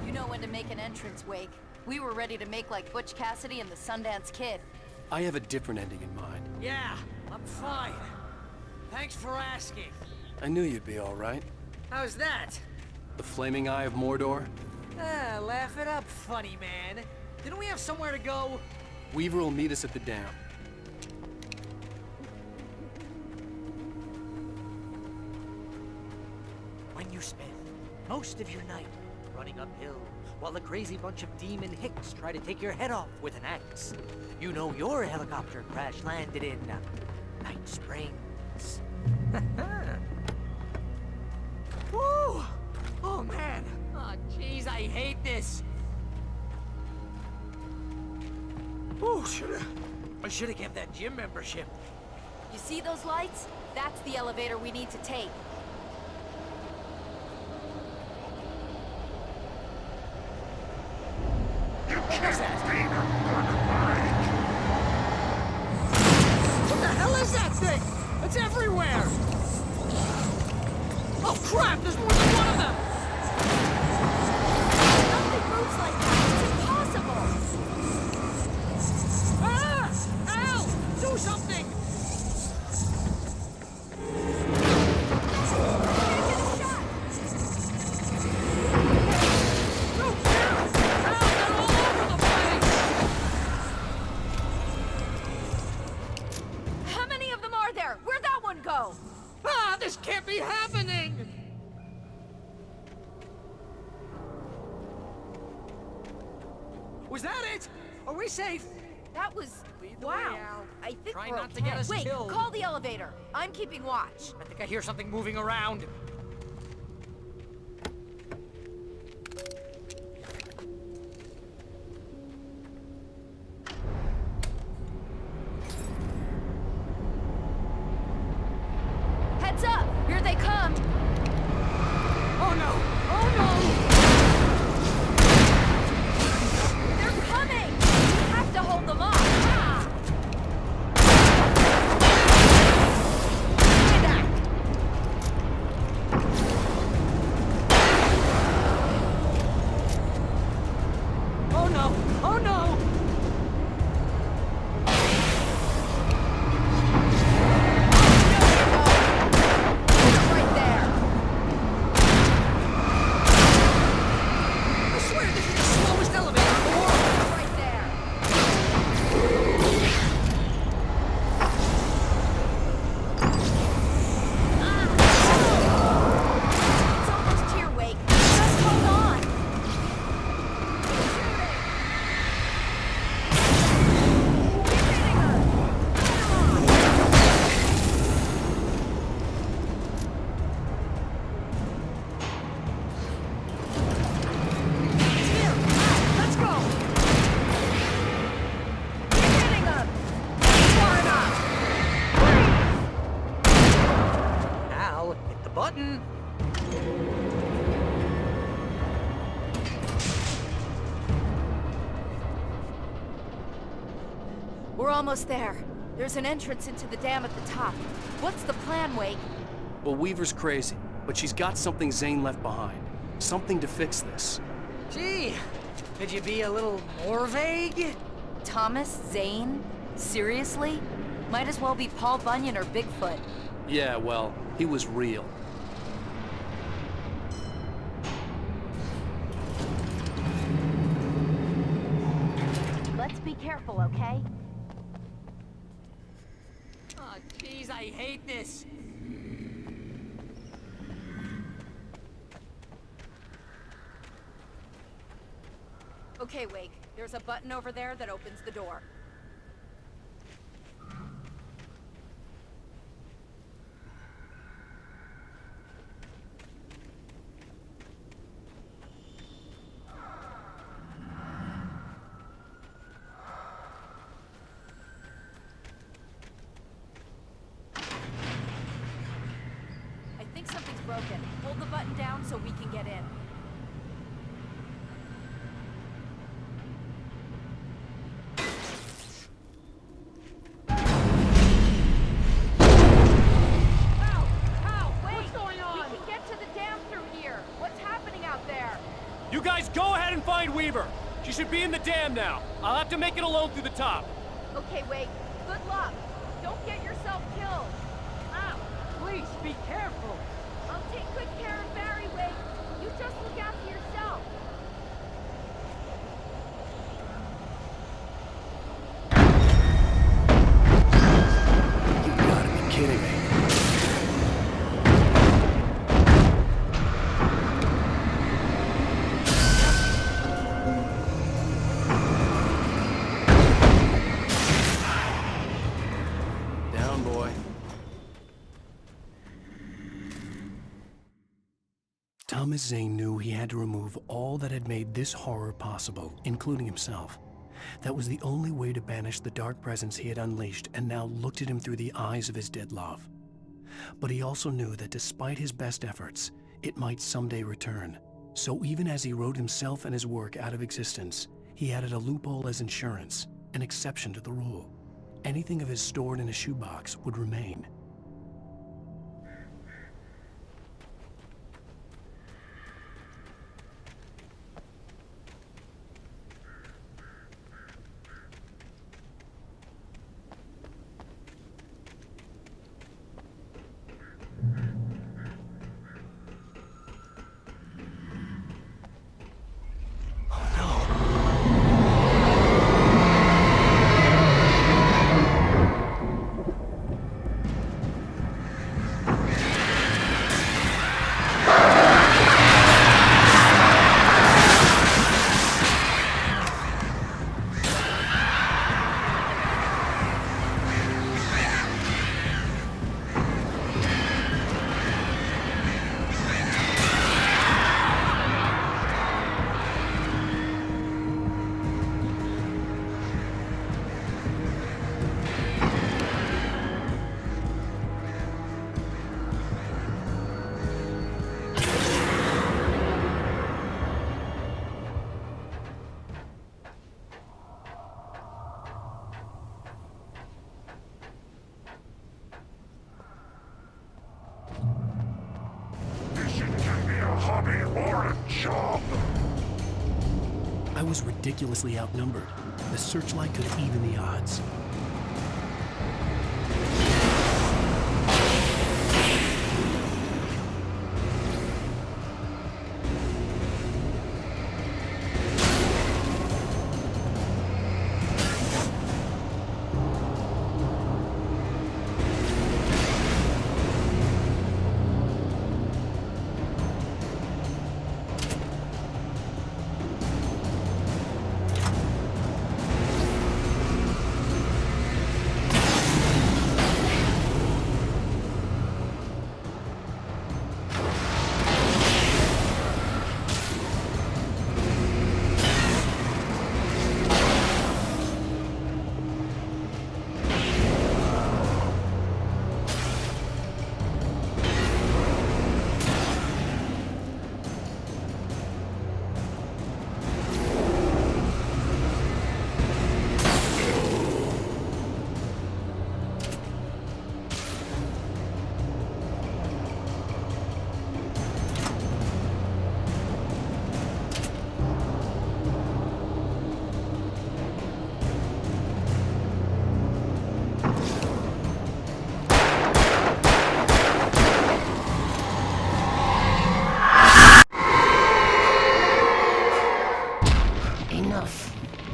You know when to make an entrance, Wake. We were ready to make like Butch Cassidy and the Sundance Kid. I have a different ending in mind. Yeah, I'm fine. Thanks for asking. I knew you'd be all right. How's that? The flaming eye of Mordor? Ah, laugh it up, funny man. Didn't we have somewhere to go? Weaver will meet us at the dam. When you spend most of your night running uphill while a crazy bunch of demon hicks try to take your head off with an axe, you know your helicopter crash landed in Night Springs. Woo! Oh man! Oh jeez, I hate this. Oh, I should have kept that gym membership. You see those lights? That's the elevator we need to take. What the hell is that thing? It's everywhere! Oh crap, there's more than one of them! Nothing moves like that. It's impossible. Ah! Al! Do something! Get a shot. No, Al! Al, they're all over the place! How many of them are there? Where'd that one go? Ah, this can't be happening! Was that it? Are we safe? That was... Lead the way, wow. Al. I think Try we're not to okay. get us Wait, killed. call the elevator. I'm keeping watch. I think I hear something moving around. Heads up! Here they come! Oh no! Oh no! They're coming! We have to hold them off! Ah! Give me that! Oh no! Oh no! Right there! I swear this is the slowest elevator in the world! Right there! It's almost here, Wake. Just hold on! Keep hitting her! It's here! Let's go! Keep hitting her! Far enough! Al, hit the button! We're almost there. There's an entrance into the dam at the top. What's the plan, Wake? Well, Weaver's crazy, but she's got something Zane left behind. Something to fix this. Gee, could you be a little more vague? Thomas Zane? Seriously? Might as well be Paul Bunyan or Bigfoot. Yeah, well, he was real. Let's be careful, okay? Oh, jeez, I hate this. Okay, Wake. There's a button over there that opens the door. I think something's broken. Hold the button down so we can get in. You guys go ahead and find Weaver. She should be in the dam now. I'll have to make it alone through the top. Okay, Wake. Good luck. Don't get yourself killed. Ow! Please, be careful. I'll take good care of Barry, Wake. You just look after yourself. You gotta be kidding me. Down, boy. Thomas Zane knew he had to remove all that had made this horror possible, including himself. That was the only way to banish the dark presence he had unleashed and now looked at him through the eyes of his dead love. But he also knew that despite his best efforts, it might someday return. So even as he wrote himself and his work out of existence, he added a loophole as insurance, an exception to the rule. Anything of his stored in a shoebox would remain. I was ridiculously outnumbered. The searchlight could even the odds.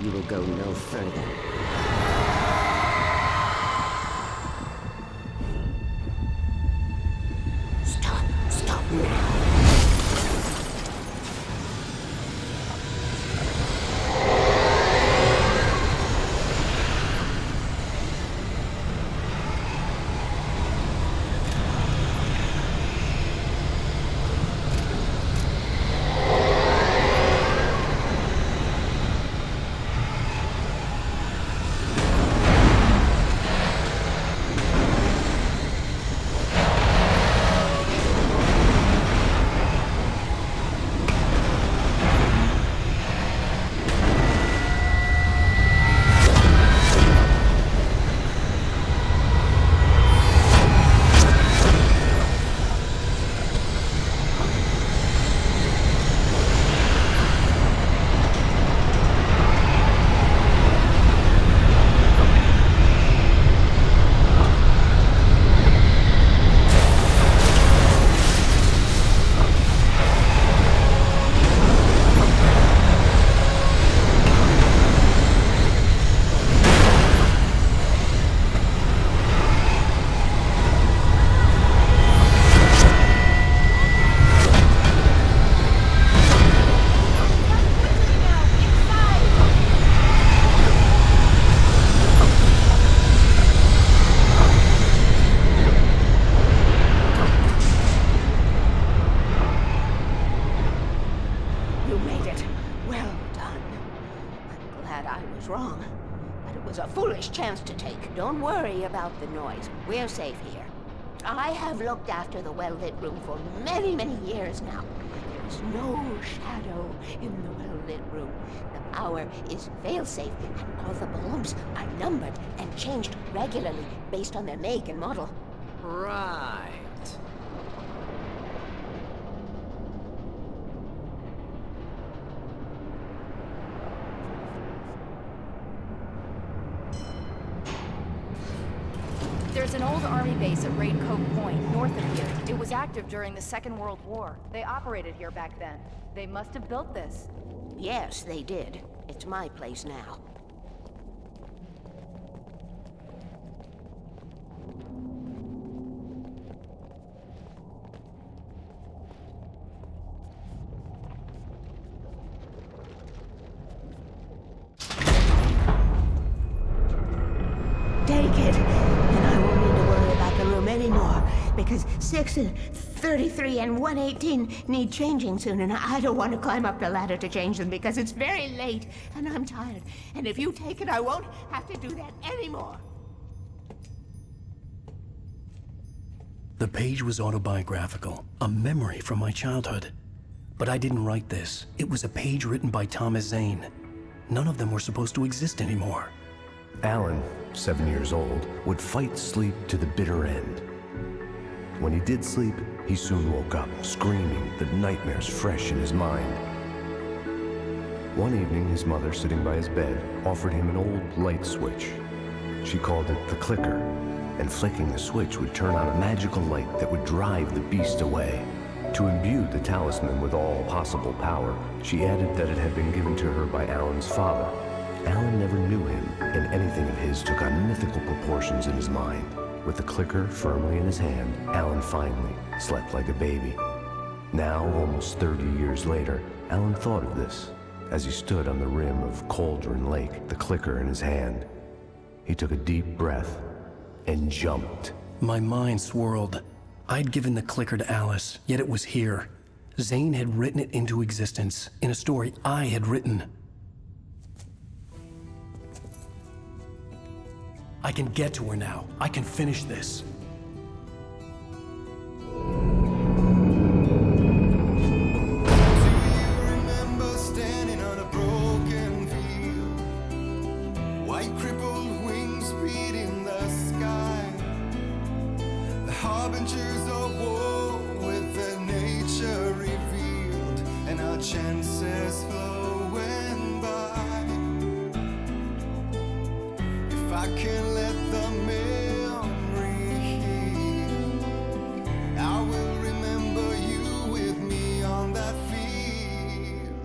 You will go no further. Stop now. Chance to take. Don't worry about the noise. We're safe here. I have looked after the well-lit room for many, many years now. There is no shadow in the well-lit room. The power is fail-safe, and all the bulbs are numbered and changed regularly based on their make and model. Right. There's an old army base at Raincoat Point, north of here. It was active during the Second World War. They operated here back then. They must have built this. Yes, they did. It's my place now. Take it, and I won't need to worry about the room anymore, because 6 and 33 and 118 need changing soon, and I don't want to climb up the ladder to change them because it's very late, and I'm tired. And if you take it, I won't have to do that anymore. The page was autobiographical, a memory from my childhood. But I didn't write this. It was a page written by Thomas Zane. None of them were supposed to exist anymore. Alan, 7 years old, would fight sleep to the bitter end. When he did sleep, he soon woke up, screaming, the nightmares fresh in his mind. One evening, his mother, sitting by his bed, offered him an old light switch. She called it the clicker, and flicking the switch would turn on a magical light that would drive the beast away. To imbue the talisman with all possible power, she added that it had been given to her by Alan's father. Alan never knew him, and anything of his took on mythical proportions in his mind. With the clicker firmly in his hand, Alan finally slept like a baby. Now, almost 30 years later, Alan thought of this as he stood on the rim of Cauldron Lake, the clicker in his hand. He took a deep breath and jumped. My mind swirled. I'd given the clicker to Alice, yet it was here. Zane had written it into existence in a story I had written. I can get to her now. I can finish this. Chances flowing by. If I can let the memory heal, I will remember you with me on that field.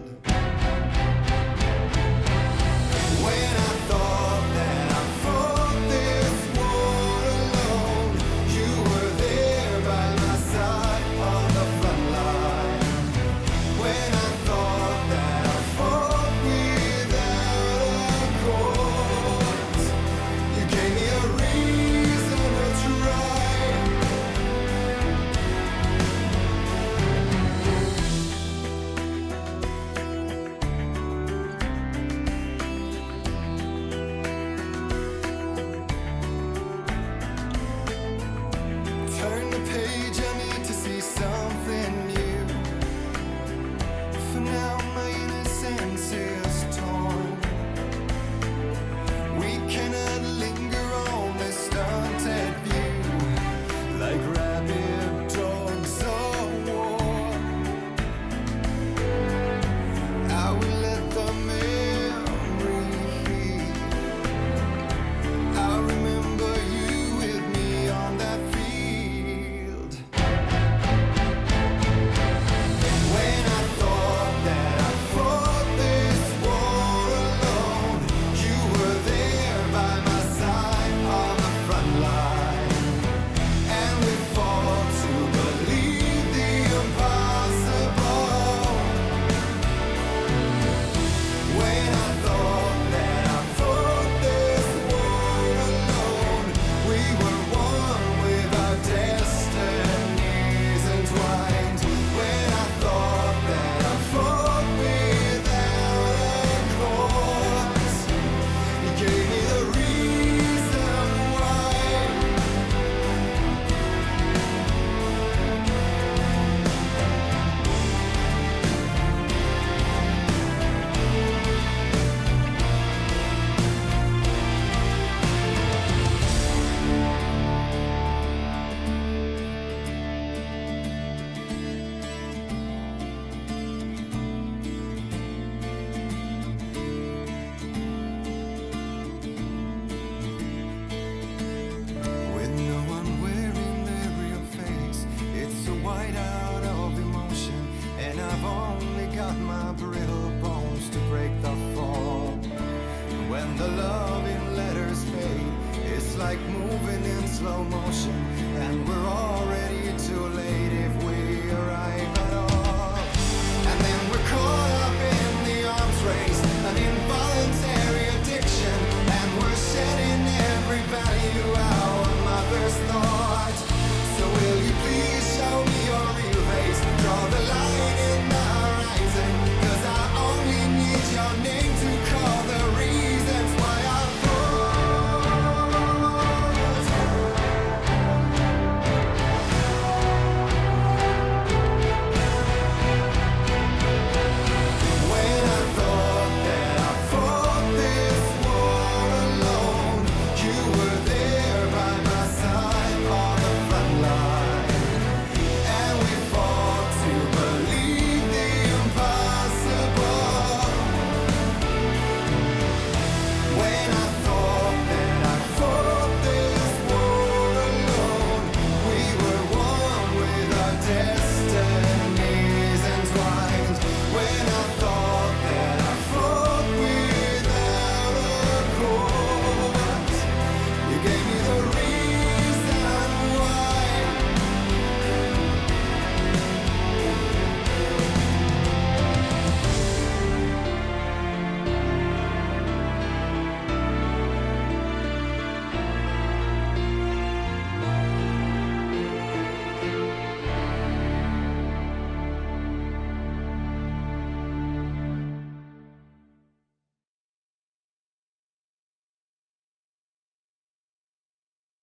and the loving letters fade. It's like moving in slow motion, and we're already